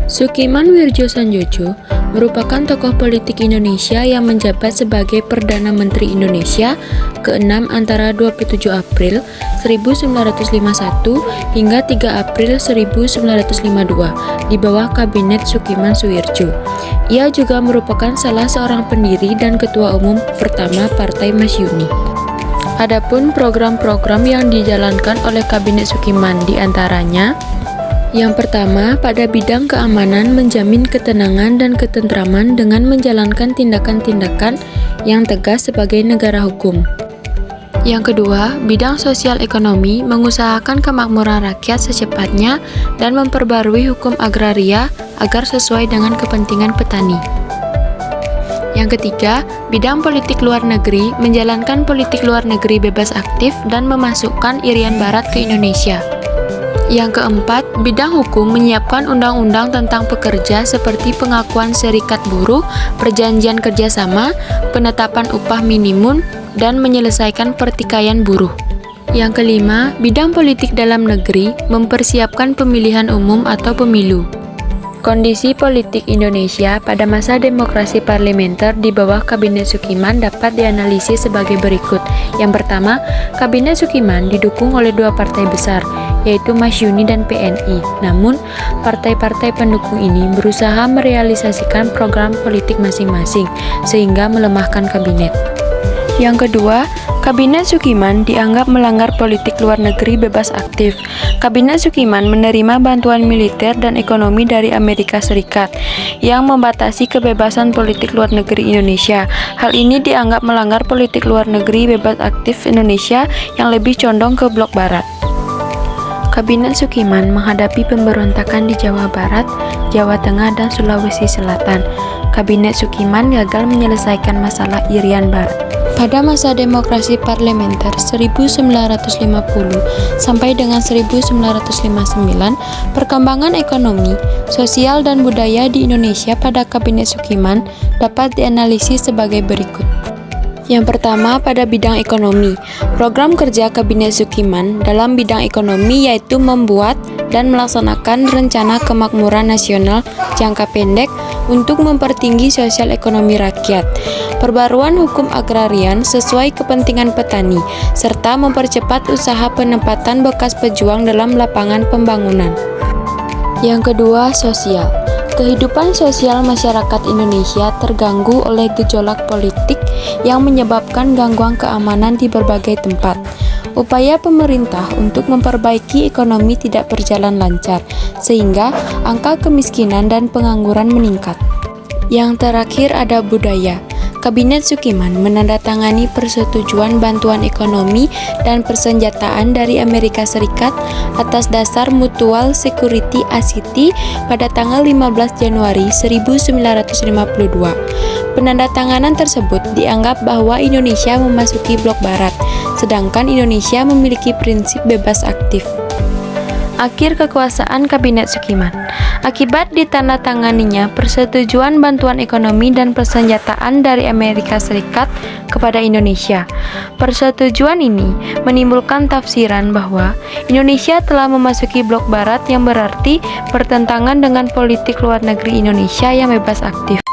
Sukiman Wirjosanjojo merupakan tokoh politik Indonesia yang menjabat sebagai Perdana Menteri Indonesia ke-6 antara 27 April 1951 hingga 3 April 1952 di bawah Kabinet Sukiman Suwirjo. Ia juga merupakan salah seorang pendiri dan ketua umum pertama Partai Masyumi. Adapun program-program yang dijalankan oleh Kabinet Sukiman diantaranya: yang pertama, pada bidang keamanan menjamin ketenangan dan ketentraman dengan menjalankan tindakan-tindakan yang tegas sebagai negara hukum. Yang kedua, bidang sosial ekonomi mengusahakan kemakmuran rakyat secepatnya dan memperbarui hukum agraria agar sesuai dengan kepentingan petani. Yang ketiga, bidang politik luar negeri menjalankan politik luar negeri bebas aktif dan memasukkan Irian Barat ke Indonesia. Yang keempat, bidang hukum menyiapkan undang-undang tentang pekerja seperti pengakuan serikat buruh, perjanjian kerjasama, penetapan upah minimum, dan menyelesaikan pertikaian buruh. Yang kelima, bidang politik dalam negeri mempersiapkan pemilihan umum atau pemilu. Kondisi politik Indonesia pada masa demokrasi parlementer di bawah Kabinet Sukiman dapat dianalisis sebagai berikut. Yang pertama, Kabinet Sukiman didukung oleh dua partai besar, yaitu Masyumi dan PNI. Namun, partai-partai pendukung ini berusaha merealisasikan program politik masing-masing, sehingga melemahkan kabinet. Yang kedua, Kabinet Sukiman dianggap melanggar politik luar negeri bebas aktif. Kabinet Sukiman menerima bantuan militer dan ekonomi dari Amerika Serikat yang membatasi kebebasan politik luar negeri Indonesia. Hal ini dianggap melanggar politik luar negeri bebas aktif Indonesia yang lebih condong ke blok barat. Kabinet Sukiman menghadapi pemberontakan di Jawa Barat, Jawa Tengah, dan Sulawesi Selatan. Kabinet Sukiman gagal menyelesaikan masalah Irian Barat. Pada masa demokrasi parlementer 1950 sampai dengan 1959, perkembangan ekonomi, sosial, dan budaya di Indonesia pada Kabinet Sukiman dapat dianalisis sebagai berikut. Yang pertama, pada bidang ekonomi, program kerja Kabinet Sukiman dalam bidang ekonomi yaitu membuat dan melaksanakan rencana kemakmuran nasional jangka pendek untuk mempertinggi sosial ekonomi rakyat, perbaruan hukum agrarian sesuai kepentingan petani, serta mempercepat usaha penempatan bekas pejuang dalam lapangan pembangunan. Yang kedua, sosial. Kehidupan sosial masyarakat Indonesia terganggu oleh gejolak politik yang menyebabkan gangguan keamanan di berbagai tempat. Upaya pemerintah untuk memperbaiki ekonomi tidak berjalan lancar, sehingga angka kemiskinan dan pengangguran meningkat. Yang terakhir ada budaya. Kabinet Sukiman menandatangani persetujuan bantuan ekonomi dan persenjataan dari Amerika Serikat atas dasar Mutual Security ACT pada tanggal 15 Januari 1952. Penandatanganan tersebut dianggap bahwa Indonesia memasuki blok barat, sedangkan Indonesia memiliki prinsip bebas aktif. Akhir kekuasaan Kabinet Sukiman. Akibat ditandatanganinya persetujuan bantuan ekonomi dan persenjataan dari Amerika Serikat kepada Indonesia. Persetujuan ini menimbulkan tafsiran bahwa Indonesia telah memasuki blok barat yang berarti bertentangan dengan politik luar negeri Indonesia yang bebas aktif.